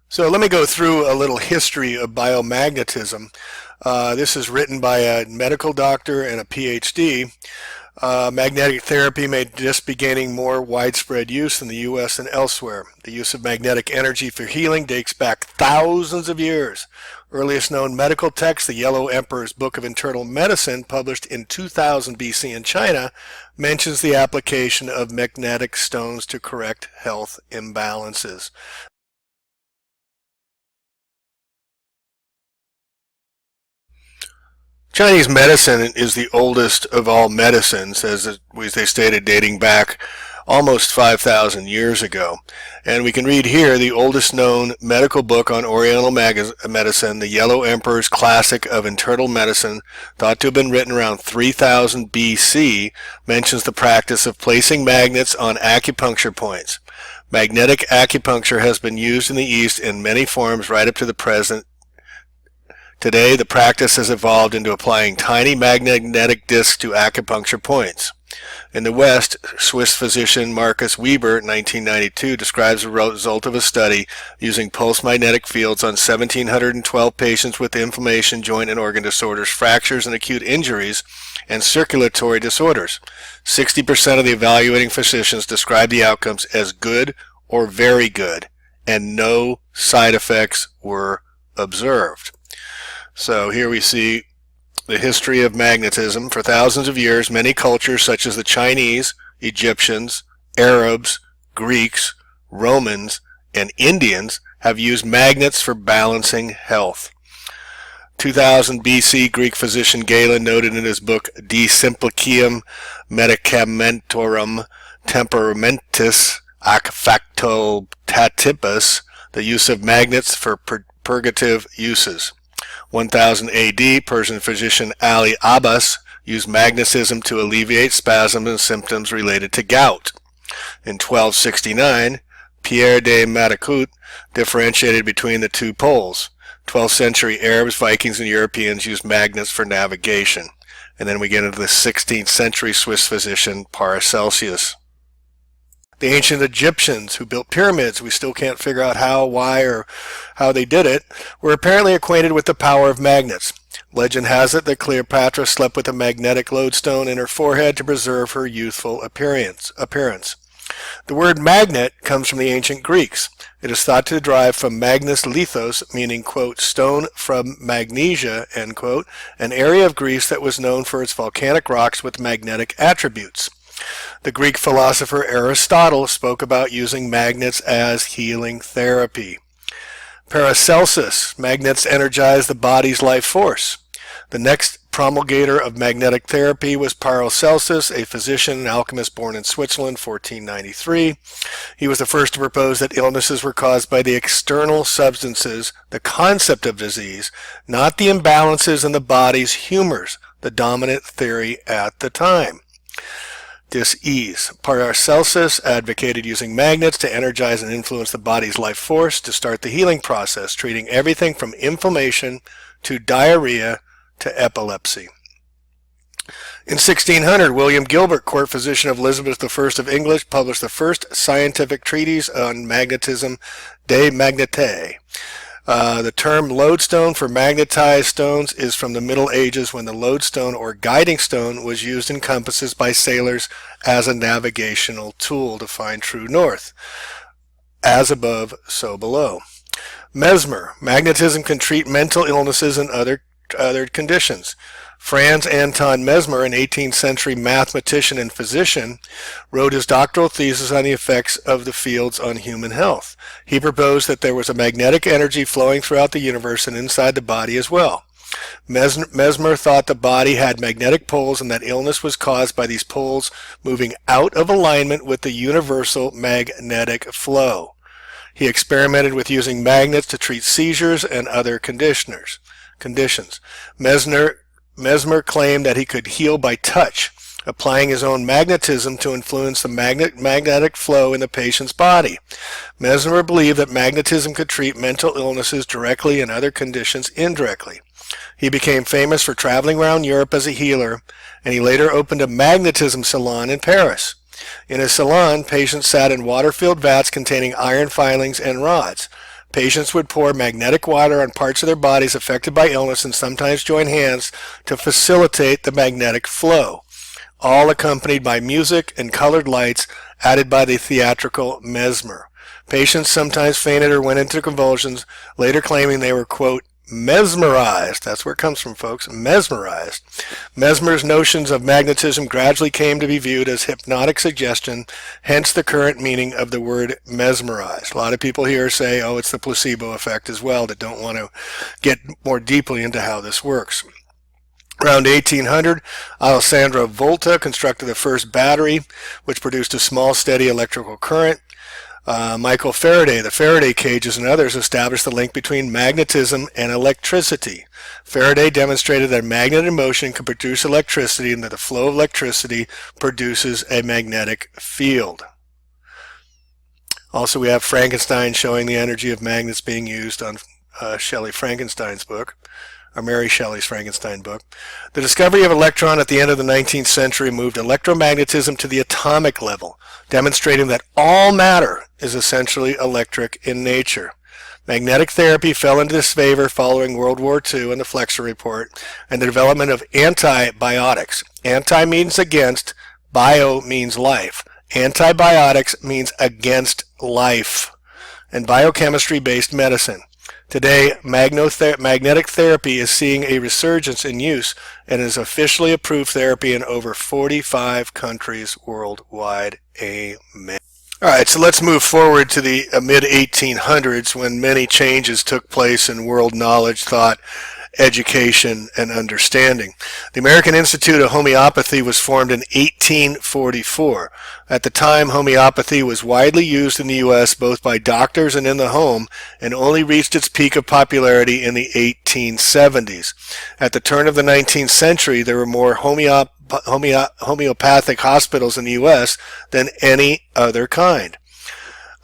So let me go through a little history of biomagnetism. This is written by a medical doctor and a PhD. Magnetic therapy may just be gaining more widespread use in the U.S. and elsewhere. The use of magnetic energy for healing dates back thousands of years. Earliest known medical text, the Yellow Emperor's Book of Internal Medicine, published in 2000 BC in China, mentions the application of magnetic stones to correct health imbalances. Chinese medicine is the oldest of all medicines, as they stated, dating back almost 5,000 years ago. And we can read here the oldest known medical book on Oriental medicine, the Yellow Emperor's Classic of Internal Medicine, thought to have been written around 3000 BC, mentions the practice of placing magnets on acupuncture points. Magnetic acupuncture has been used in the East in many forms right up to the present. Today, the practice has evolved into applying tiny magnetic discs to acupuncture points. In the West, Swiss physician Marcus Weber, 1992, describes the result of a study using pulse magnetic fields on 1,712 patients with inflammation, joint and organ disorders, fractures and acute injuries, and circulatory disorders. 60% of the evaluating physicians described the outcomes as good or very good, and no side effects were observed. So here we see the history of magnetism. For thousands of years, many cultures such as the Chinese, Egyptians, Arabs, Greeks, Romans, and Indians have used magnets for balancing health. 2000 BC, Greek physician Galen noted in his book De Simplicium Medicamentorum Temperamentis ac Factotatibus the use of magnets for purgative uses. 1000 AD, Persian physician Ali Abbas used magnetism to alleviate spasms and symptoms related to gout. In 1269, Pierre de Maricourt differentiated between the two poles. 12th century Arabs, Vikings, and Europeans used magnets for navigation. And then we get into the 16th century Swiss physician Paracelsus. The ancient Egyptians who built pyramids, we still can't figure out how, why, or how they did it, were apparently acquainted with the power of magnets. Legend has it that Cleopatra slept with a magnetic lodestone in her forehead to preserve her youthful appearance. The word magnet comes from the ancient Greeks. It is thought to derive from magnes lithos, meaning, quote, stone from magnesia, end quote, an area of Greece that was known for its volcanic rocks with magnetic attributes. The Greek philosopher Aristotle spoke about using magnets as healing therapy. Paracelsus, magnets energize the body's life force. The next promulgator of magnetic therapy was Paracelsus, a physician and alchemist born in Switzerland, 1493. He was the first to propose that illnesses were caused by the external substances, the concept of disease, not the imbalances in the body's humors, the dominant theory at the time. Dis-ease. Paracelsus advocated using magnets to energize and influence the body's life force to start the healing process, treating everything from inflammation to diarrhea to epilepsy. In 1600, William Gilbert, court physician of Elizabeth I of England, published the first scientific treatise on magnetism, De Magnete. The term lodestone for magnetized stones is from the Middle Ages, when the lodestone or guiding stone was used in compasses by sailors as a navigational tool to find true north. As above, so below. Mesmer. Magnetism can treat mental illnesses and other conditions. Franz Anton Mesmer, an 18th century mathematician and physician, wrote his doctoral thesis on the effects of the fields on human health. He proposed that there was a magnetic energy flowing throughout the universe and inside the body as well. Mesmer thought the body had magnetic poles and that illness was caused by these poles moving out of alignment with the universal magnetic flow. He experimented with using magnets to treat seizures and other conditions. Mesmer claimed that he could heal by touch, applying his own magnetism to influence the magnetic flow in the patient's body. Mesmer believed that magnetism could treat mental illnesses directly and other conditions indirectly. He became famous for traveling around Europe as a healer, and he later opened a magnetism salon in Paris. In his salon, patients sat in water-filled vats containing iron filings and rods. Patients would pour magnetic water on parts of their bodies affected by illness and sometimes join hands to facilitate the magnetic flow, all accompanied by music and colored lights added by the theatrical mesmer. Patients sometimes fainted or went into convulsions, later claiming they were, quote, mesmerized. That's where it comes from, folks. Mesmerized. Mesmer's notions of magnetism gradually came to be viewed as hypnotic suggestion, hence the current meaning of the word mesmerized. A lot of people here say, oh, it's the placebo effect as well, that don't want to get more deeply into how this works. Around 1800, Alessandro Volta constructed the first battery, which produced a small, steady electrical current. Michael Faraday, the Faraday cages, and others established the link between magnetism and electricity. Faraday demonstrated that a magnet in motion can produce electricity and that the flow of electricity produces a magnetic field. Also, we have Frankenstein showing the energy of magnets being used on Shelley Frankenstein's book, or Mary Shelley's Frankenstein book. The discovery of electron at the end of the 19th century moved electromagnetism to the atomic level, demonstrating that all matter is essentially electric in nature. Magnetic therapy fell into disfavor following World War II and the Flexner Report and the development of antibiotics. Anti means against, bio means life. Antibiotics means against life, and biochemistry-based medicine. Today, magnetic therapy is seeing a resurgence in use and is officially approved therapy in over 45 countries worldwide. Amen. All right, so let's move forward to the mid-1800s when many changes took place in world knowledge, thought, education, and understanding. The American Institute of Homeopathy was formed in 1844. At the time, homeopathy was widely used in the U.S. both by doctors and in the home, and only reached its peak of popularity in the 1870s. At the turn of the 19th century, there were more homeopathic hospitals in the U.S. than any other kind.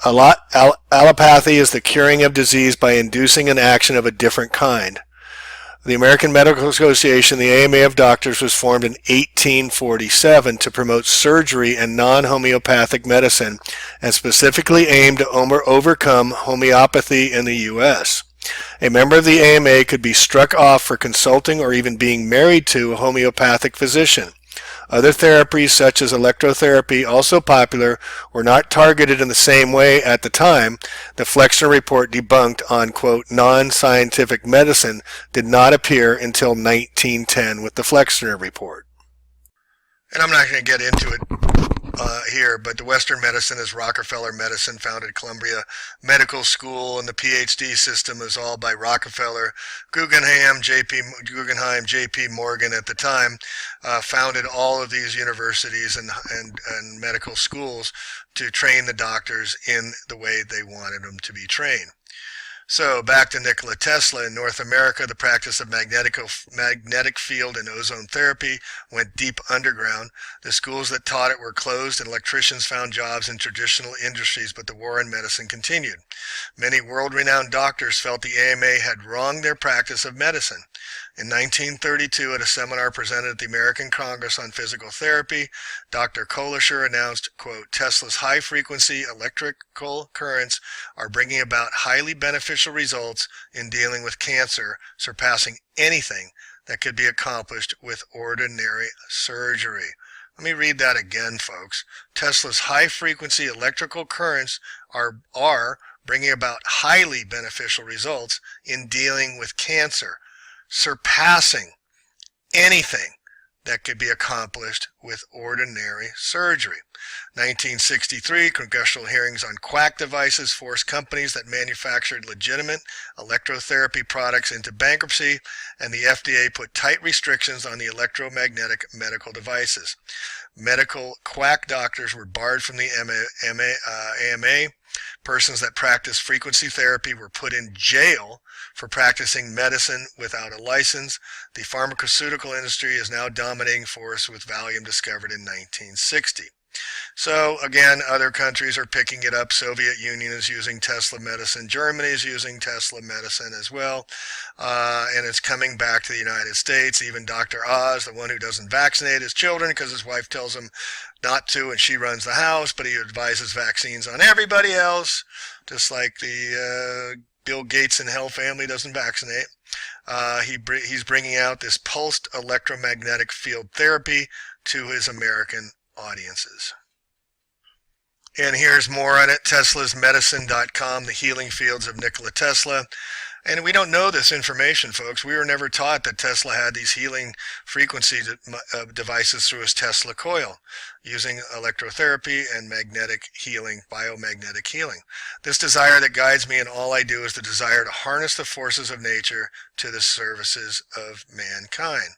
Allopathy is the curing of disease by inducing an action of a different kind. The American Medical Association, the AMA of Doctors, was formed in 1847 to promote surgery and non-homeopathic medicine and specifically aimed to overcome homeopathy in the U.S. A member of the AMA could be struck off for consulting or even being married to a homeopathic physician. Other therapies, such as electrotherapy, also popular, were not targeted in the same way at the time. The Flexner Report debunked on, quote, non-scientific medicine did not appear until 1910 with the Flexner Report. And I'm not going to get into it here, but the Western medicine is Rockefeller Medicine, founded Columbia Medical School, and the PhD system is all by Rockefeller. Guggenheim, J.P. Morgan at the time founded all of these universities and medical schools to train the doctors in the way they wanted them to be trained. So back to Nikola Tesla. In North America, the practice of magnetic field and ozone therapy went deep underground. The schools that taught it were closed and electricians found jobs in traditional industries, but the war on medicine continued. Many world-renowned doctors felt the AMA had wronged their practice of medicine. In 1932, at a seminar presented at the American Congress on Physical Therapy, Dr. Kolischer announced, quote, Tesla's high-frequency electrical currents are bringing about highly beneficial results in dealing with cancer, surpassing anything that could be accomplished with ordinary surgery. Let me read that again, folks. Tesla's high-frequency electrical currents are bringing about highly beneficial results in dealing with cancer, surpassing anything that could be accomplished with ordinary surgery. 1963, congressional hearings on quack devices forced companies that manufactured legitimate electrotherapy products into bankruptcy, and the FDA put tight restrictions on the electromagnetic medical devices. Medical quack doctors were barred from the AMA. Persons that practiced frequency therapy were put in jail for practicing medicine without a license. The pharmaceutical industry is now dominating force with Valium discovered in 1960. So again, other countries are picking it up. Soviet Union is using Tesla medicine. Germany is using Tesla medicine as well. And it's coming back to the United States. Even Dr. Oz, the one who doesn't vaccinate his children because his wife tells him not to and she runs the house, but he advises vaccines on everybody else, just like the Bill Gates and Hell family doesn't vaccinate. He's bringing out this pulsed electromagnetic field therapy to his American audiences. And here's more on it. teslasmedicine.com, the healing fields of Nikola Tesla. And we don't know this information, folks. We were never taught that Tesla had these healing frequency devices through his Tesla coil, using electrotherapy and magnetic healing, biomagnetic healing. This desire that guides me in all I do is the desire to harness the forces of nature to the services of mankind.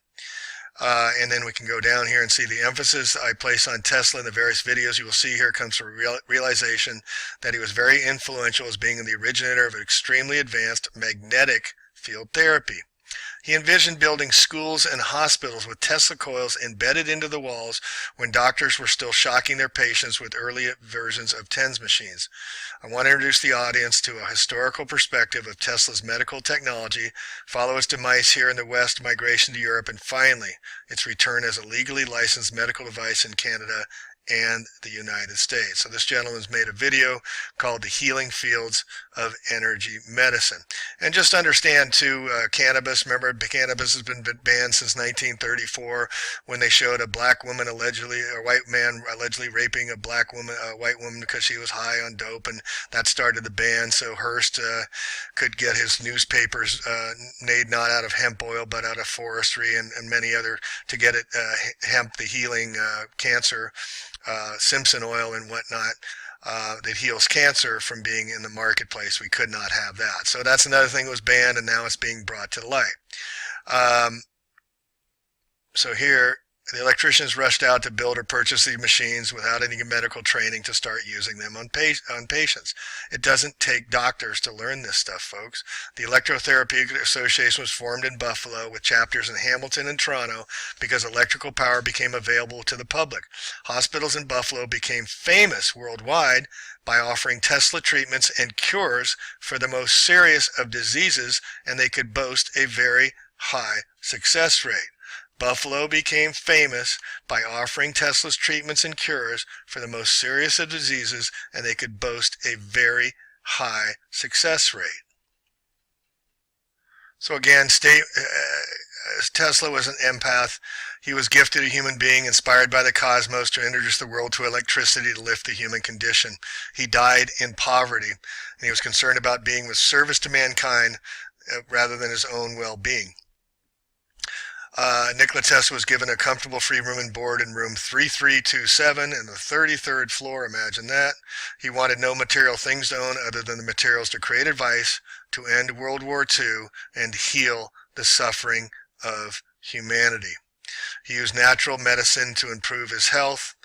And then we can go down here and see the emphasis I place on Tesla in the various videos you will see here comes from realization that he was very influential as being the originator of an extremely advanced magnetic field therapy. He envisioned building schools and hospitals with Tesla coils embedded into the walls when doctors were still shocking their patients with early versions of TENS machines. I want to introduce the audience to a historical perspective of Tesla's medical technology, follow its demise here in the West, migration to Europe, and finally, its return as a legally licensed medical device in Canada and the United States. So this gentleman's made a video called The Healing Fields of Energy Medicine. And just understand too, cannabis, remember cannabis has been banned since 1934 when they showed a black woman allegedly, a white man allegedly raping a black woman, a white woman because she was high on dope, and that started the ban. So Hearst could get his newspapers made not out of hemp oil but out of forestry and many other, to get it hemp, the healing cancer, Simpson oil and whatnot, that heals cancer, from being in the marketplace. We could not have that. So that's another thing that was banned, and now it's being brought to the light. So here, the electricians rushed out to build or purchase these machines without any medical training to start using them on patients. It doesn't take doctors to learn this stuff, folks. The Electrotherapeutic Association was formed in Buffalo with chapters in Hamilton and Toronto because electrical power became available to the public. Hospitals in Buffalo became famous worldwide by offering Tesla treatments and cures for the most serious of diseases, and they could boast a very high success rate. Buffalo became famous by offering Tesla's treatments and cures for the most serious of diseases, and they could boast a very high success rate. So again, Tesla was an empath. He was gifted a human being inspired by the cosmos to introduce the world to electricity to lift the human condition. He died in poverty, and he was concerned about being of service to mankind rather than his own well-being. Nikola Tesla was given a comfortable free room and board in room 3327 in the 33rd floor. Imagine that. He wanted no material things to own other than the materials to create advice, to end World War II, and heal the suffering of humanity. He used natural medicine to improve his health.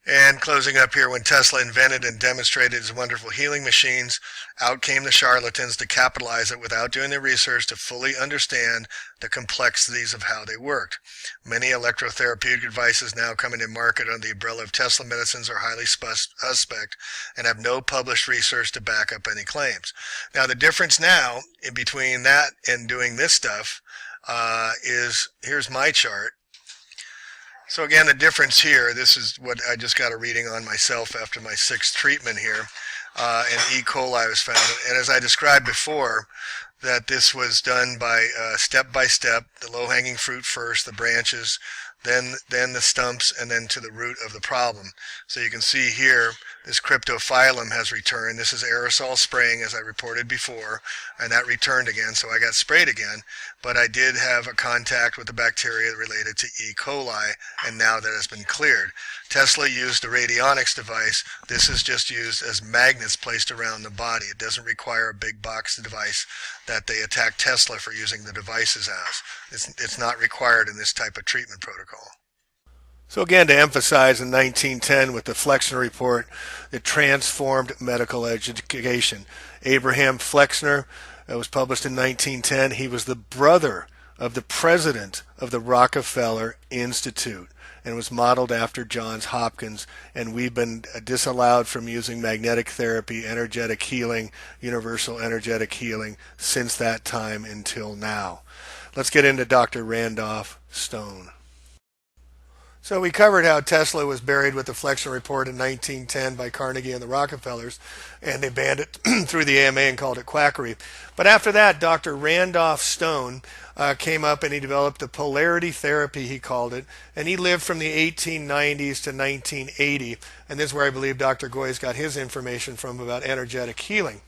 And closing up here, when Tesla invented and demonstrated his wonderful healing machines, out came the charlatans to capitalize it without doing the research to fully understand the complexities of how they worked. Many electrotherapeutic devices now coming to market under the umbrella of Tesla medicines are highly suspect and have no published research to back up any claims. Now, the difference now in between that and doing this stuff is, here's my chart. So again, the difference here, this is what I just got a reading on myself after my 6th treatment here, and E. coli was found. And as I described before, that this was done by step by step, the low-hanging fruit first, the branches, then the stumps, and then to the root of the problem. So you can see here, this cryptophyllum has returned. This is aerosol spraying, as I reported before, and that returned again, so I got sprayed again. But I did have a contact with the bacteria related to E. coli, and now that has been cleared. Tesla used a radionics device. This is just used as magnets placed around the body. It doesn't require a big box device that they attack Tesla for using the devices as. It's not required in this type of treatment protocol. So again, to emphasize, in 1910 with the Flexner Report, it transformed medical education. Abraham Flexner, it was published in 1910. He was the brother of the president of the Rockefeller Institute and was modeled after Johns Hopkins, and we've been disallowed from using magnetic therapy, energetic healing, universal energetic healing since that time until now. Let's get into Dr. Randolph Stone. So we covered how Tesla was buried with the Flexion Report in 1910 by Carnegie and the Rockefellers, and they banned it through the AMA and called it quackery. But after that, Dr. Randolph Stone came up and he developed the polarity therapy, he called it, and he lived from the 1890s to 1980, and this is where I believe Dr. Goy's got his information from about energetic healing.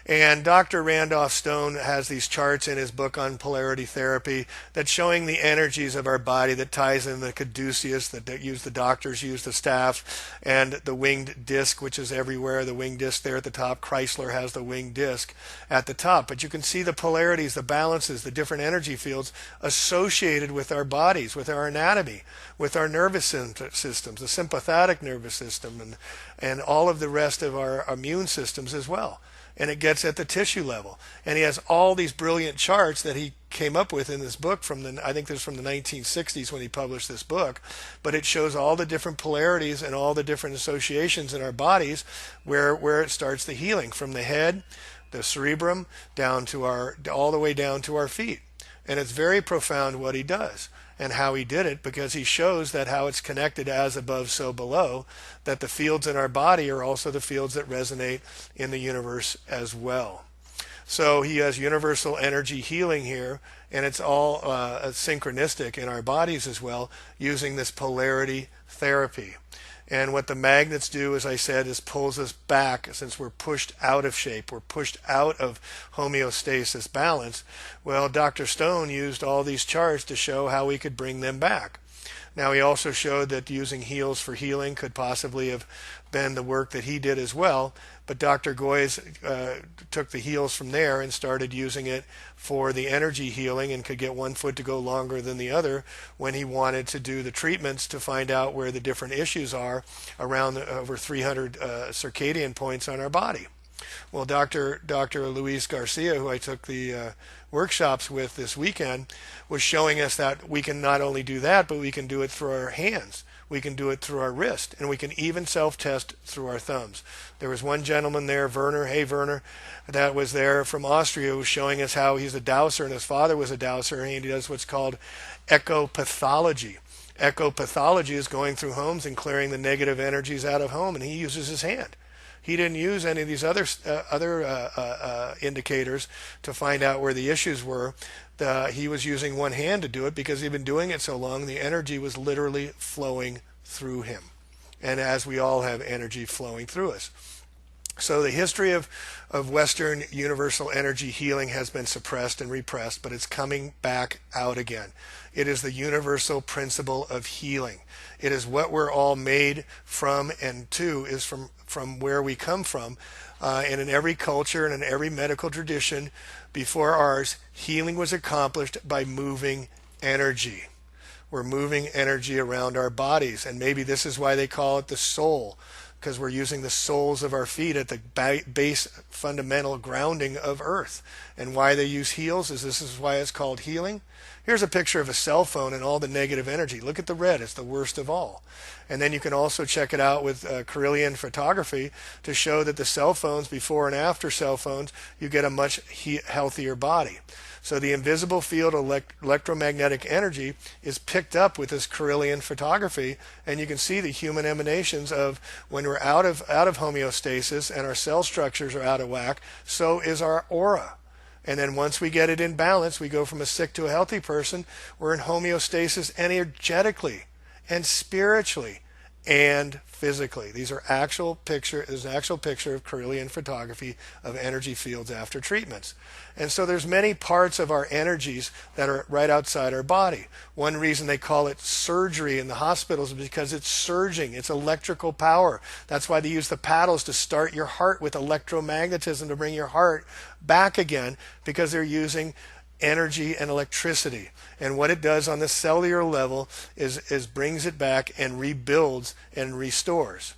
And Dr. Randolph Stone has these charts in his book on polarity therapy that's showing the energies of our body that ties in the caduceus that use the doctors, use the staff, and the winged disc, which is everywhere. The winged disc there at the top. Chrysler has the winged disc at the top. But you can see the polarities, the balances, the different energy fields associated with our bodies, with our anatomy, with our nervous systems, the sympathetic nervous system, and all of the rest of our immune systems as well. And it gets at the tissue level. And he has all these brilliant charts that he came up with in this book I think this is from the 1960s when he published this book, but it shows all the different polarities and all the different associations in our bodies where it starts the healing from the head, the cerebrum, down to all the way down to our feet. And it's very profound what he does and how he did it, because he shows that how it's connected as above so below, that the fields in our body are also the fields that resonate in the universe as well. So he has universal energy healing here, and it's all synchronistic in our bodies as well, using this polarity therapy. And what the magnets do, as I said, is pulls us back. Since we're pushed out of shape, we're pushed out of homeostasis balance. Well, Dr. Stone used all these charts to show how we could bring them back. Now, he also showed that using heels for healing could possibly have been the work that he did as well. But Dr. Goy's took the heels from there and started using it for the energy healing, and could get one foot to go longer than the other when he wanted to do the treatments to find out where the different issues are around over 300 circadian points on our body. Well, Dr. Luis Garcia, who I took the workshops with this weekend, was showing us that we can not only do that, but we can do it through our hands. We can do it through our wrist, and we can even self-test through our thumbs. There was one gentleman there, Werner, hey Werner, that was there from Austria, who was showing us how he's a dowser, and his father was a dowser, and he does what's called echopathology. Echopathology is going through homes and clearing the negative energies out of home, and he uses his hand. He didn't use any of these other indicators to find out where the issues were. He was using one hand to do it because he'd been doing it so long. The energy was literally flowing through him, and as we all have energy flowing through us. So the history of Western universal energy healing has been suppressed and repressed, but it's coming back out again. It is the universal principle of healing. It is what we're all made from, and two is from where we come from. And in every culture and in every medical tradition before ours, healing was accomplished by moving energy. We're moving energy around our bodies, and maybe this is why they call it the soul, because we're using the soles of our feet at the base fundamental grounding of Earth. And why they use heels is this is why it's called healing. Here's a picture of a cell phone and all the negative energy. Look at the red. It's the worst of all. And then you can also check it out with Kirlian photography to show that the cell phones, before and after cell phones, you get a much healthier body. So the invisible field electromagnetic energy is picked up with this Kirlian photography, and you can see the human emanations of when we're out of homeostasis and our cell structures are out of whack, so is our aura. And then once we get it in balance, we go from a sick to a healthy person. We're in homeostasis energetically and spiritually and physically. These are there's an actual picture of Kirlian photography of energy fields after treatments. And so there's many parts of our energies that are right outside our body. One reason they call it surgery in the hospitals is because it's surging. It's electrical power. That's why they use the paddles to start your heart with electromagnetism to bring your heart back again, because they're using energy and electricity. And what it does on the cellular level is brings it back and rebuilds and restores.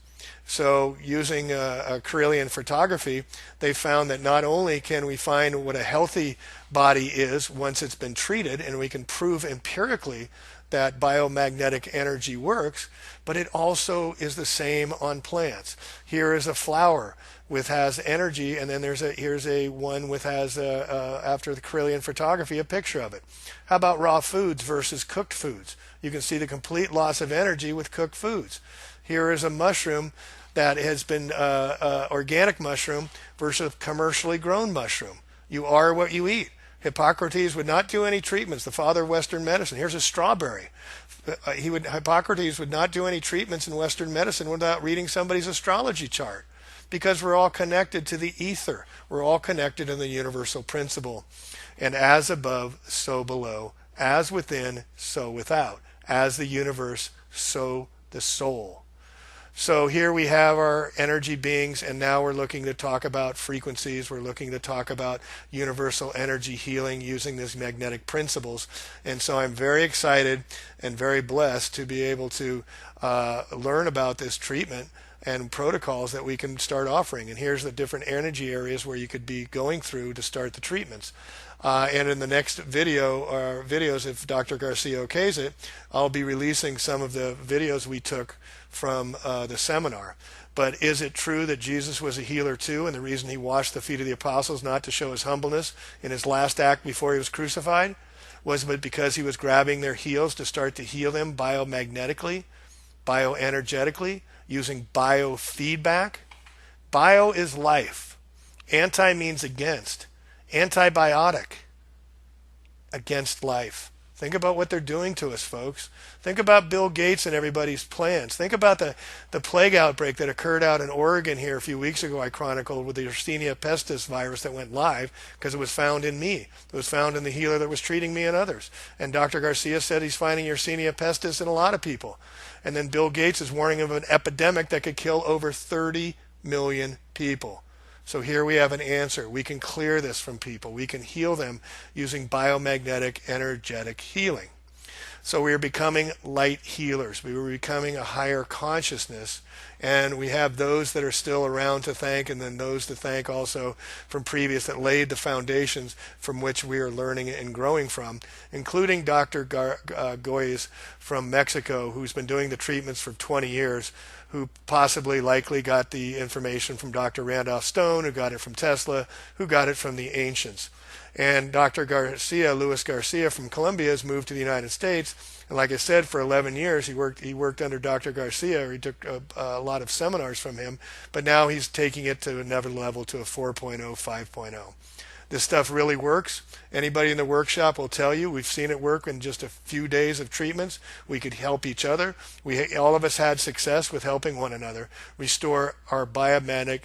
So using Kirlian photography, they found that not only can we find what a healthy body is once it's been treated, and we can prove empirically that biomagnetic energy works, but it also is the same on plants. Here is a flower with has energy, and then here's a one with has after the Kirlian photography a picture of it. How about raw foods versus cooked foods? You can see the complete loss of energy with cooked foods. Here is a mushroom that has been organic mushroom versus commercially grown mushroom. You are what you eat. Hippocrates would not do any treatments, the father of Western medicine. Here's a strawberry. Hippocrates would not do any treatments in Western medicine without reading somebody's astrology chart, because we're all connected to the ether. We're all connected in the universal principle. And as above, so below. As within, so without. As the universe, so the soul. So here we have our energy beings, and now we're looking to talk about frequencies. We're looking to talk about universal energy healing using these magnetic principles. And so I'm very excited and very blessed to be able to learn about this treatment and protocols that we can start offering. And here's the different energy areas where you could be going through to start the treatments. And in the next video, or videos, if Dr. Garcia okays it, I'll be releasing some of the videos we took from the seminar. But is it true that Jesus was a healer too, and the reason he washed the feet of the apostles, not to show his humbleness in his last act before he was crucified, was but because he was grabbing their heels to start to heal them biomagnetically, bioenergetically, using biofeedback? Bio is life. Anti means against. Antibiotic, against life. Think about what they're doing to us, folks. Think about Bill Gates and everybody's plans. Think about the plague outbreak that occurred out in Oregon here a few weeks ago, I chronicled, with the Yersinia pestis virus that went live because it was found in me. It was found in the healer that was treating me and others. And Dr. Garcia said he's finding Yersinia pestis in a lot of people. And then Bill Gates is warning of an epidemic that could kill over 30 million people. So here we have an answer. We can clear this from people. We can heal them using biomagnetic energetic healing. So we are becoming light healers. We were becoming a higher consciousness. And we have those that are still around to thank, and then those to thank also from previous that laid the foundations from which we are learning and growing from, including Dr. Goyes from Mexico, who's been doing the treatments for 20 years, who possibly likely got the information from Dr. Randolph Stone, who got it from Tesla, who got it from the ancients. And Dr. Luis Garcia from Colombia has moved to the United States. And like I said, for 11 years, he worked under Dr. Garcia. He took a lot of seminars from him, but now he's taking it to another level, to a 4.0, 5.0. This stuff really works. Anybody in the workshop will tell you we've seen it work in just a few days of treatments. We could help each other. All of us had success with helping one another restore our biomagnetic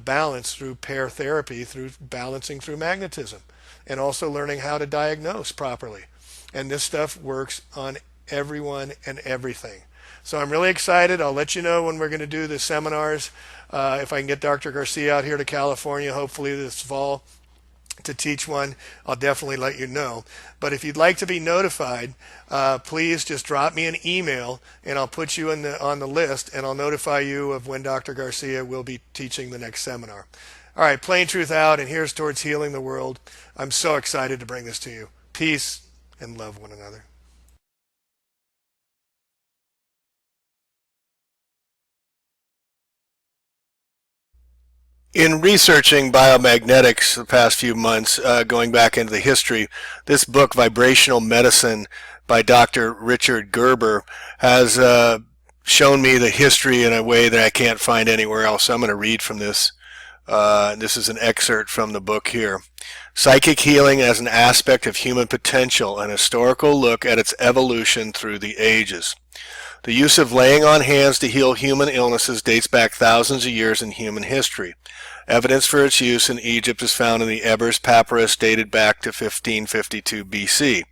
balance through pair therapy, through balancing through magnetism, and also learning how to diagnose properly. And this stuff works on everyone and everything. So I'm really excited. I'll let you know when we're going to do the seminars. If I can get Dr. Garcia out here to California, hopefully this fall, to teach one, I'll definitely let you know. But if you'd like to be notified, please just drop me an email, and I'll put you on the list, and I'll notify you of when Dr. Garcia will be teaching the next seminar. All right, Plain Truth out, and here's towards healing the world. I'm so excited to bring this to you. Peace and love one another. In researching biomagnetics the past few months, going back into the history, this book, Vibrational Medicine by Dr. Richard Gerber, has shown me the history in a way that I can't find anywhere else. So I'm going to read from this. This is an excerpt from the book here. Psychic healing as an aspect of human potential, an historical look at its evolution through the ages. The use of laying on hands to heal human illnesses dates back thousands of years in human history. Evidence for its use in Egypt is found in the Ebers Papyrus dated back to 1552 BC.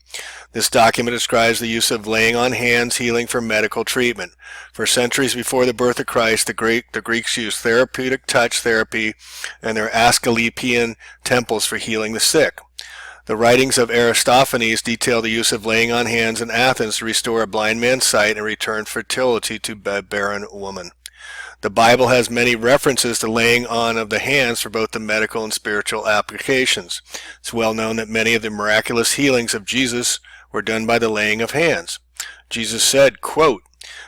This document describes the use of laying on hands healing for medical treatment. For centuries before the birth of Christ, the Greeks used therapeutic touch therapy and their Asclepian temples for healing the sick. The writings of Aristophanes detail the use of laying on hands in Athens to restore a blind man's sight and return fertility to a barren woman. The Bible has many references to laying on of the hands for both the medical and spiritual applications. It's well known that many of the miraculous healings of Jesus were done by the laying of hands. Jesus said, quote,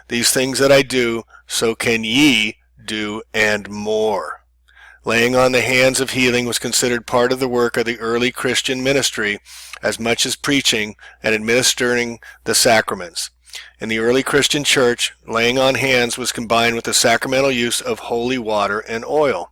"These things that I do, so can ye do and more." Laying on the hands of healing was considered part of the work of the early Christian ministry as much as preaching and administering the sacraments. In the early Christian church, laying on hands was combined with the sacramental use of holy water and oil.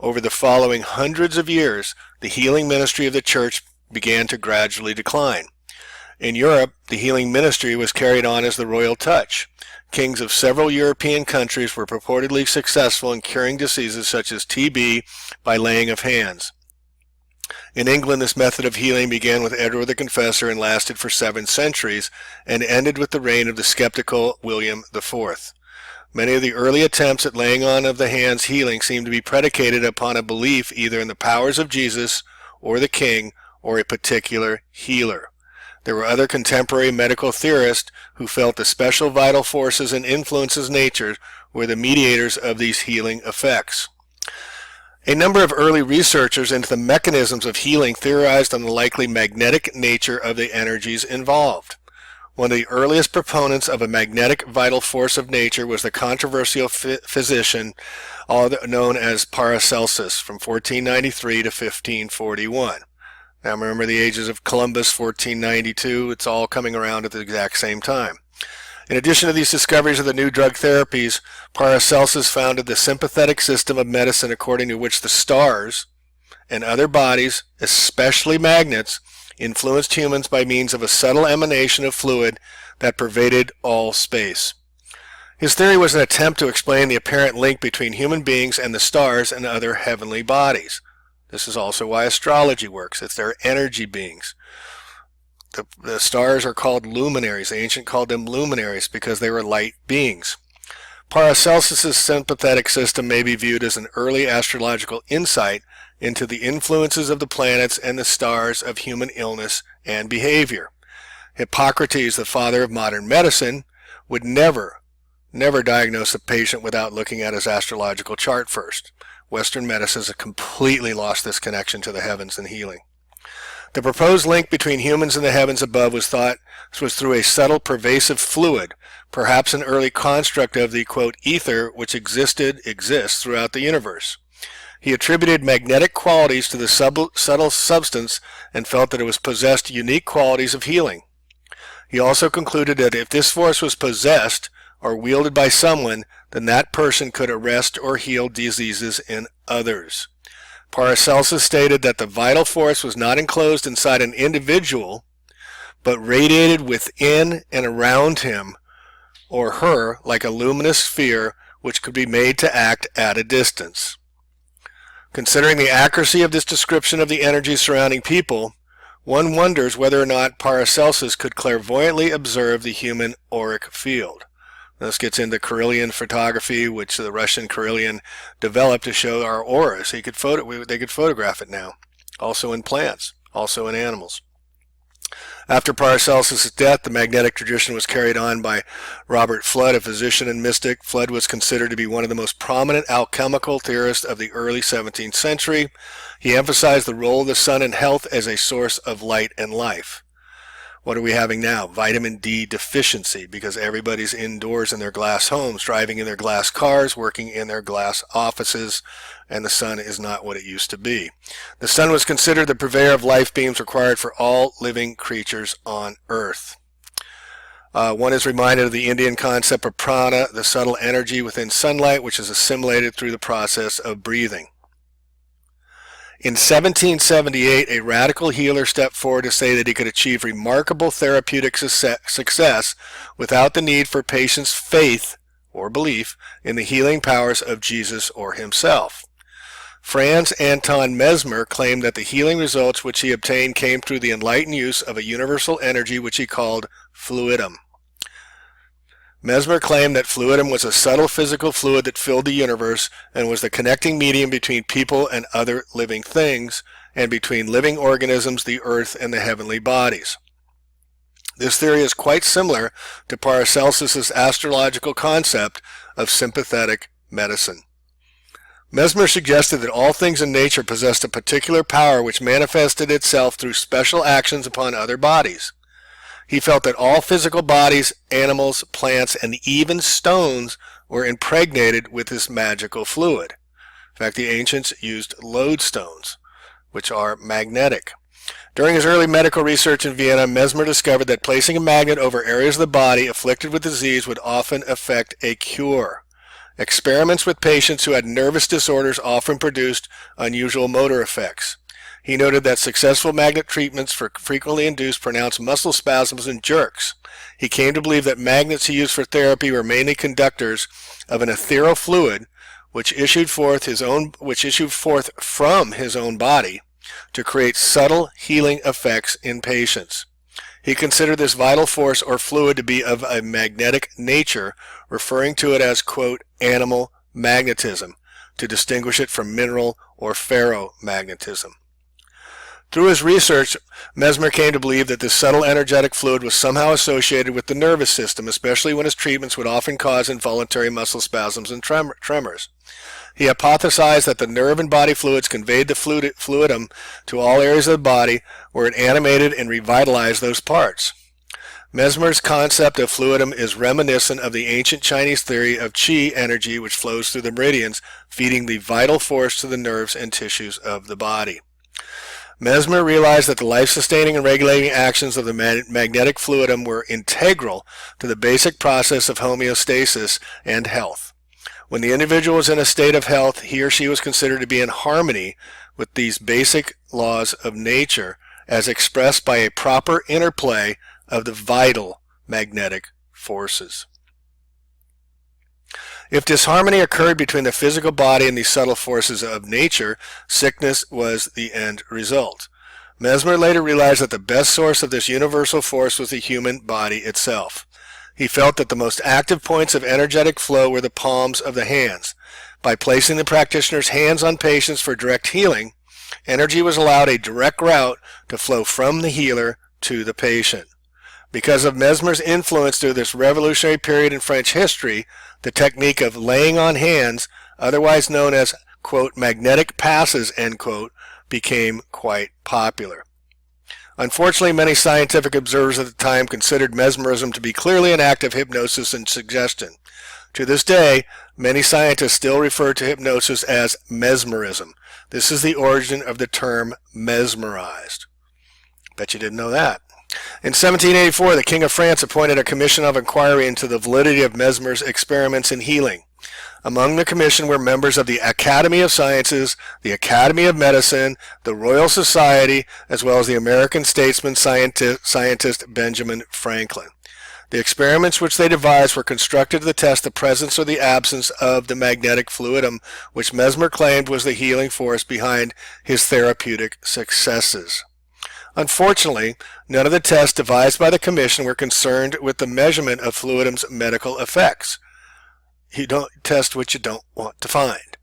Over the following hundreds of years, the healing ministry of the church began to gradually decline. In Europe, the healing ministry was carried on as the royal touch. Kings of several European countries were purportedly successful in curing diseases such as TB by laying of hands. In England, this method of healing began with Edward the Confessor and lasted for 7 centuries and ended with the reign of the skeptical William IV. Many of the early attempts at laying on of the hands healing seem to be predicated upon a belief either in the powers of Jesus or the king or a particular healer. There were other contemporary medical theorists who felt the special vital forces and influences of nature were the mediators of these healing effects. A number of early researchers into the mechanisms of healing theorized on the likely magnetic nature of the energies involved. One of the earliest proponents of a magnetic vital force of nature was the controversial physician known as Paracelsus from 1493 to 1541. Now remember the ages of Columbus, 1492, it's all coming around at the exact same time. In addition to these discoveries of the new drug therapies, Paracelsus founded the sympathetic system of medicine according to which the stars and other bodies, especially magnets, influenced humans by means of a subtle emanation of fluid that pervaded all space. His theory was an attempt to explain the apparent link between human beings and the stars and other heavenly bodies. This is also why astrology works. It's their energy beings. The stars are called luminaries. The ancient called them luminaries because they were light beings. Paracelsus's sympathetic system may be viewed as an early astrological insight into the influences of the planets and the stars of human illness and behavior. Hippocrates, the father of modern medicine, would never diagnose a patient without looking at his astrological chart first. Western medicine has completely lost this connection to the heavens and healing. The proposed link between humans and the heavens above was thought was through a subtle pervasive fluid, perhaps an early construct of the, quote, ether which exists throughout the universe. He attributed magnetic qualities to the subtle substance and felt that it was possessed unique qualities of healing. He also concluded that if this force was possessed or wielded by someone, then that person could arrest or heal diseases in others. Paracelsus stated that the vital force was not enclosed inside an individual, but radiated within and around him or her like a luminous sphere which could be made to act at a distance. Considering the accuracy of this description of the energies surrounding people, one wonders whether or not Paracelsus could clairvoyantly observe the human auric field. This gets into Kirlian photography, which the Russian Kirlian developed to show our auras. They could photograph it now. Also in plants, also in animals. After Paracelsus' death, the magnetic tradition was carried on by Robert Fludd, a physician and mystic. Fludd was considered to be one of the most prominent alchemical theorists of the early 17th century. He emphasized the role of the sun in health as a source of light and life. What are we having now? Vitamin D deficiency, because everybody's indoors in their glass homes, driving in their glass cars, working in their glass offices, and the sun is not what it used to be. The sun was considered the purveyor of life beams required for all living creatures on earth. One is reminded of the Indian concept of prana, the subtle energy within sunlight, which is assimilated through the process of breathing. In 1778, a radical healer stepped forward to say that he could achieve remarkable therapeutic success without the need for patients' faith or belief in the healing powers of Jesus or himself. Franz Anton Mesmer claimed that the healing results which he obtained came through the enlightened use of a universal energy which he called fluidum. Mesmer claimed that fluidum was a subtle physical fluid that filled the universe and was the connecting medium between people and other living things, and between living organisms, the earth, and the heavenly bodies. This theory is quite similar to Paracelsus's astrological concept of sympathetic medicine. Mesmer suggested that all things in nature possessed a particular power which manifested itself through special actions upon other bodies. He felt that all physical bodies, animals, plants, and even stones were impregnated with this magical fluid. In fact, the ancients used lodestones, which are magnetic. During his early medical research in Vienna, Mesmer discovered that placing a magnet over areas of the body afflicted with disease would often effect a cure. Experiments with patients who had nervous disorders often produced unusual motor effects. He noted that successful magnet treatments frequently induced pronounced muscle spasms and jerks. He came to believe that magnets he used for therapy were mainly conductors of an ethereal fluid which issued forth from his own body to create subtle healing effects in patients. He considered this vital force or fluid to be of a magnetic nature, referring to it as, quote, animal magnetism, to distinguish it from mineral or ferromagnetism. Through his research, Mesmer came to believe that this subtle energetic fluid was somehow associated with the nervous system, especially when his treatments would often cause involuntary muscle spasms and tremors. He hypothesized that the nerve and body fluids conveyed the fluidum to all areas of the body where it animated and revitalized those parts. Mesmer's concept of fluidum is reminiscent of the ancient Chinese theory of qi energy, which flows through the meridians, feeding the vital force to the nerves and tissues of the body. Mesmer realized that the life-sustaining and regulating actions of the magnetic fluidum were integral to the basic process of homeostasis and health. When the individual was in a state of health, he or she was considered to be in harmony with these basic laws of nature as expressed by a proper interplay of the vital magnetic forces. If disharmony occurred between the physical body and these subtle forces of nature, sickness was the end result. Mesmer later realized that the best source of this universal force was the human body itself. He felt that the most active points of energetic flow were the palms of the hands. By placing the practitioner's hands on patients for direct healing, energy was allowed a direct route to flow from the healer to the patient. Because of Mesmer's influence through this revolutionary period in French history, the technique of laying on hands, otherwise known as, quote, magnetic passes, end quote, became quite popular. Unfortunately, many scientific observers at the time considered mesmerism to be clearly an act of hypnosis and suggestion. To this day, many scientists still refer to hypnosis as mesmerism. This is the origin of the term mesmerized. Bet you didn't know that. In 1784, the King of France appointed a commission of inquiry into the validity of Mesmer's experiments in healing. Among the commission were members of the Academy of Sciences, the Academy of Medicine, the Royal Society, as well as the American statesman scientist Benjamin Franklin. The experiments which they devised were constructed to test the presence or the absence of the magnetic fluidum, which Mesmer claimed was the healing force behind his therapeutic successes. Unfortunately, none of the tests devised by the Commission were concerned with the measurement of fluidum's medical effects. You don't test what you don't want to find.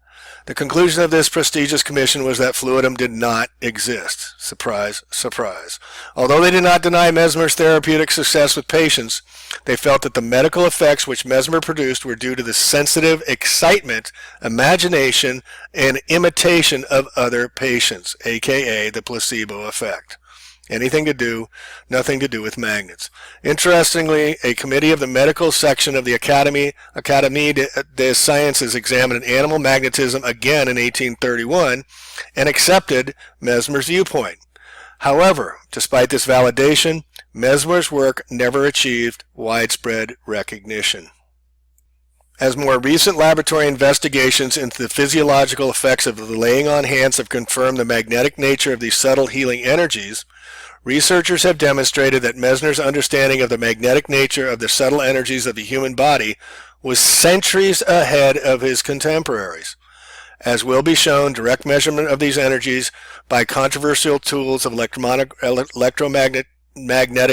The conclusion of this prestigious commission was that fluidum did not exist. Surprise, surprise. Although they did not deny Mesmer's therapeutic success with patients, they felt that the medical effects which Mesmer produced were due to the sensitive excitement, imagination, and imitation of other patients, aka the placebo effect. Nothing to do with magnets. Interestingly, a committee of the medical section of the Académie des Sciences examined animal magnetism again in 1831 and accepted Mesmer's viewpoint. However, despite this validation, Mesmer's work never achieved widespread recognition. As more recent laboratory investigations into the physiological effects of the laying on hands have confirmed the magnetic nature of these subtle healing energies, researchers have demonstrated that Mesmer's understanding of the magnetic nature of the subtle energies of the human body was centuries ahead of his contemporaries. As will be shown, direct measurement of these energies by controversial tools of electromagnetic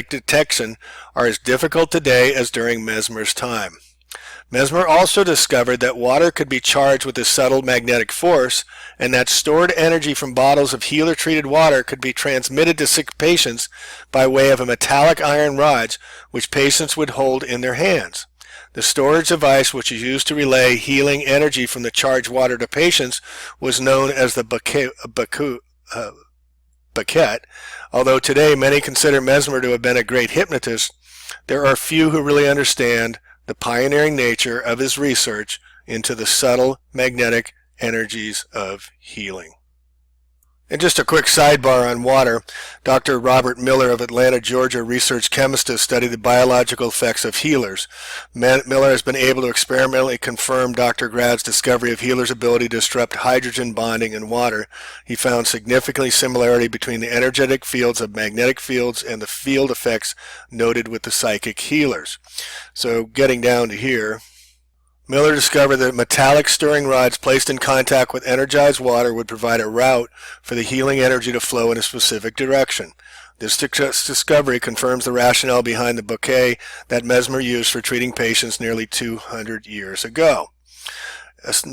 detection are as difficult today as during Mesmer's time. Mesmer also discovered that water could be charged with a subtle magnetic force, and that stored energy from bottles of healer-treated water could be transmitted to sick patients by way of a metallic iron rods which patients would hold in their hands. The storage device, which is used to relay healing energy from the charged water to patients, was known as the baquette. Although today many consider Mesmer to have been a great hypnotist, there are few who really understand the pioneering nature of his research into the subtle magnetic energies of healing. And just a quick sidebar on water, Dr. Robert Miller of Atlanta, Georgia, research chemist, has studied the biological effects of healers. Miller has been able to experimentally confirm Dr. Grad's discovery of healers' ability to disrupt hydrogen bonding in water. He found significant similarity between the energetic fields of magnetic fields and the field effects noted with the psychic healers. So getting down to here, Miller discovered that metallic stirring rods placed in contact with energized water would provide a route for the healing energy to flow in a specific direction. This discovery confirms the rationale behind the bouquet that Mesmer used for treating patients nearly 200 years ago.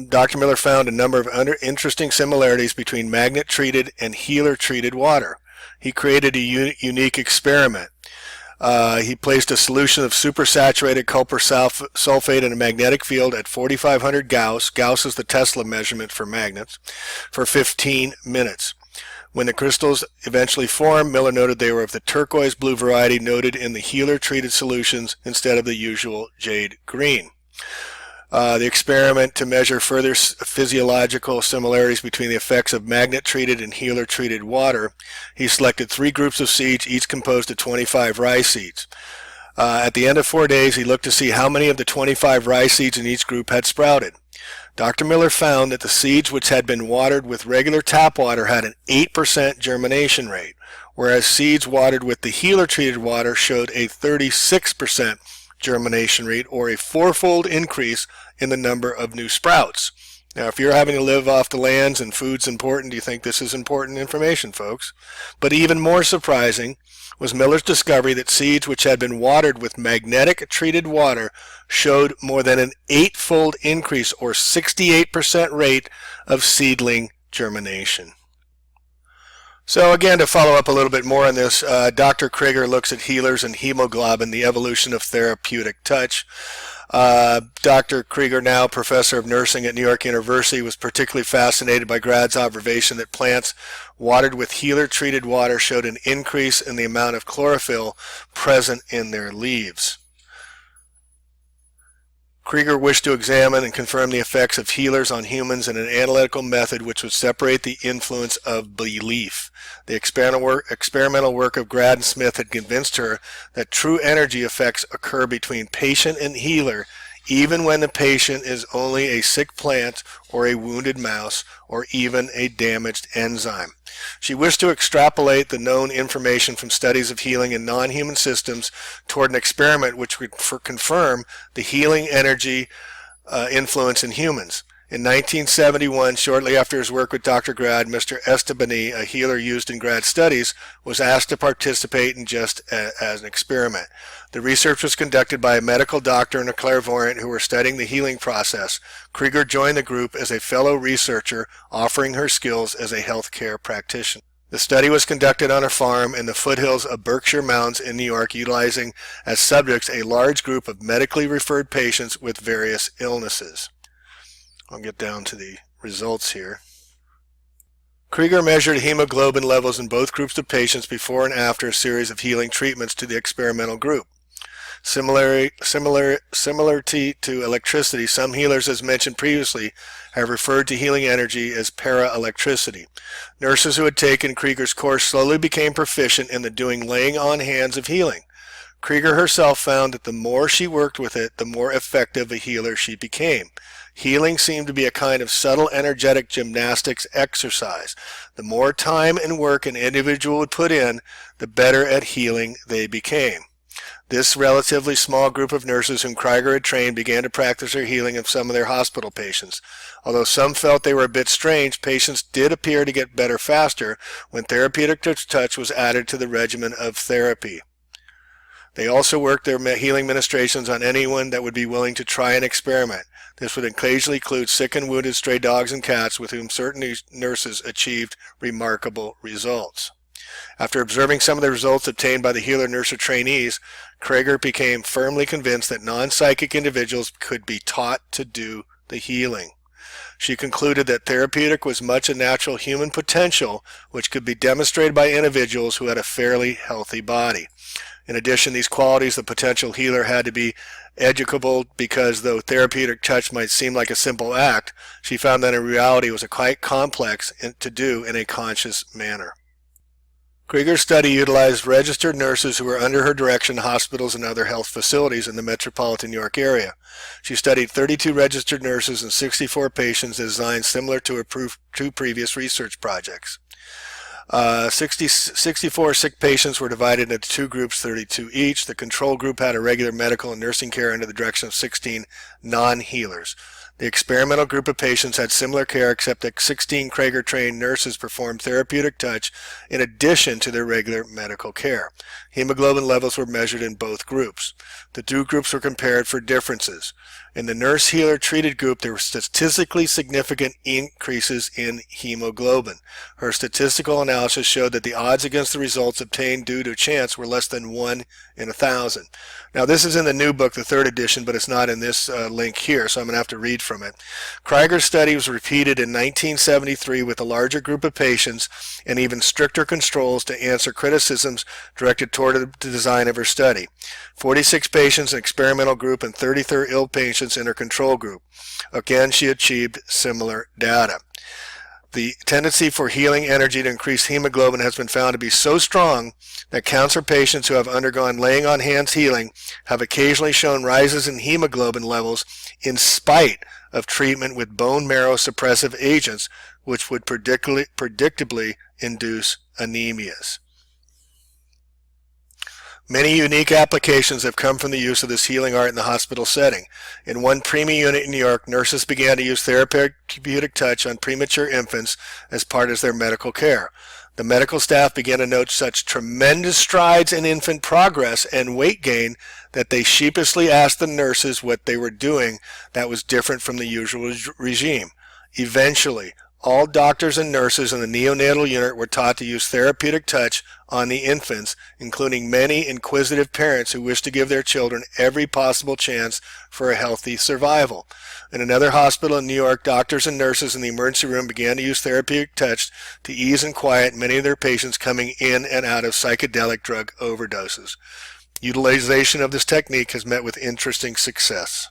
Dr. Miller found a number of interesting similarities between magnet-treated and healer-treated water. He created a unique experiment. He placed a solution of supersaturated copper sulfate in a magnetic field at 4,500 Gauss. Gauss is the Tesla measurement for magnets, for 15 minutes. When the crystals eventually formed, Miller noted they were of the turquoise blue variety noted in the healer-treated solutions instead of the usual jade green. The experiment to measure further physiological similarities between the effects of magnet-treated and healer-treated water, he selected 3 groups of seeds, each composed of 25 rye seeds. At the end of 4 days, he looked to see how many of the 25 rye seeds in each group had sprouted. Dr. Miller found that the seeds which had been watered with regular tap water had an 8% germination rate, whereas seeds watered with the healer-treated water showed a 36% germination rate, or a 4-fold increase in the number of new sprouts. Now, if you're having to live off the lands and food's important, you think this is important information, folks. But even more surprising was Miller's discovery that seeds which had been watered with magnetic treated water showed more than an 8-fold increase, or 68% rate of seedling germination. So again, to follow up a little bit more on this, Dr. Krieger looks at healers and hemoglobin, the evolution of therapeutic touch. Dr. Krieger, now professor of nursing at New York University, was particularly fascinated by Grad's observation that plants watered with healer-treated water showed an increase in the amount of chlorophyll present in their leaves. Krieger wished to examine and confirm the effects of healers on humans in an analytical method which would separate the influence of belief. The experimental work of Grad and Smith had convinced her that true energy effects occur between patient and healer, even when the patient is only a sick plant or a wounded mouse or even a damaged enzyme. She wished to extrapolate the known information from studies of healing in non-human systems toward an experiment which would confirm the healing energy influence in humans. In 1971, shortly after his work with Dr. Grad, Mr. Estebany, a healer used in Grad studies, was asked to participate in just as an experiment. The research was conducted by a medical doctor and a clairvoyant who were studying the healing process. Krieger joined the group as a fellow researcher, offering her skills as a healthcare practitioner. The study was conducted on a farm in the foothills of Berkshire Mountains in New York, utilizing as subjects a large group of medically referred patients with various illnesses. I'll get down to the results here. Krieger measured hemoglobin levels in both groups of patients before and after a series of healing treatments to the experimental group. Similarity to electricity, some healers, as mentioned previously, have referred to healing energy as para-electricity. Nurses who had taken Krieger's course slowly became proficient in the doing laying on hands of healing. Krieger herself found that the more she worked with it, the more effective a healer she became. Healing seemed to be a kind of subtle energetic gymnastics exercise. The more time and work an individual would put in, the better at healing they became. This relatively small group of nurses whom Krieger had trained began to practice their healing of some of their hospital patients. Although some felt they were a bit strange, patients did appear to get better faster when therapeutic touch was added to the regimen of therapy. They also worked their healing ministrations on anyone that would be willing to try an experiment. This would occasionally include sick and wounded stray dogs and cats with whom certain nurses achieved remarkable results. After observing some of the results obtained by the healer nurse trainees, Krager became firmly convinced that non-psychic individuals could be taught to do the healing. She concluded that therapeutic was much a natural human potential which could be demonstrated by individuals who had a fairly healthy body. In addition, these qualities, the potential healer had to be educable because though therapeutic touch might seem like a simple act, she found that in reality it was quite complex to do in a conscious manner. Krieger's study utilized registered nurses who were under her direction in hospitals and other health facilities in the metropolitan New York area. She studied 32 registered nurses and 64 patients designed similar to her two previous research projects. 64 sick patients were divided into two groups, 32 each. The control group had a regular medical and nursing care under the direction of 16 non-healers. The experimental group of patients had similar care except that 16 Krager-trained nurses performed therapeutic touch in addition to their regular medical care. Hemoglobin levels were measured in both groups. The two groups were compared for differences. In the nurse-healer treated group, there were statistically significant increases in hemoglobin. Her statistical analysis showed that the odds against the results obtained due to chance were less than 1 in 1,000. Now, this is in the new book, the 3rd edition, but it's not in this link here, so I'm going to have to read from it. Krieger's study was repeated in 1973 with a larger group of patients and even stricter controls to answer criticisms directed toward the design of her study. 46 patients in experimental group and 33 ill patients in her control group. Again, she achieved similar data. The tendency for healing energy to increase hemoglobin has been found to be so strong that cancer patients who have undergone laying on hands healing have occasionally shown rises in hemoglobin levels in spite of treatment with bone marrow suppressive agents, which would predictably induce anemias. Many unique applications have come from the use of this healing art in the hospital setting. In one preemie unit in New York, nurses began to use therapeutic touch on premature infants as part of their medical care. The medical staff began to note such tremendous strides in infant progress and weight gain that they sheepishly asked the nurses what they were doing that was different from the usual regime. Eventually, all doctors and nurses in the neonatal unit were taught to use therapeutic touch on the infants, including many inquisitive parents who wished to give their children every possible chance for a healthy survival. In another hospital in New York, doctors and nurses in the emergency room began to use therapeutic touch to ease and quiet many of their patients coming in and out of psychedelic drug overdoses. Utilization of this technique has met with interesting success.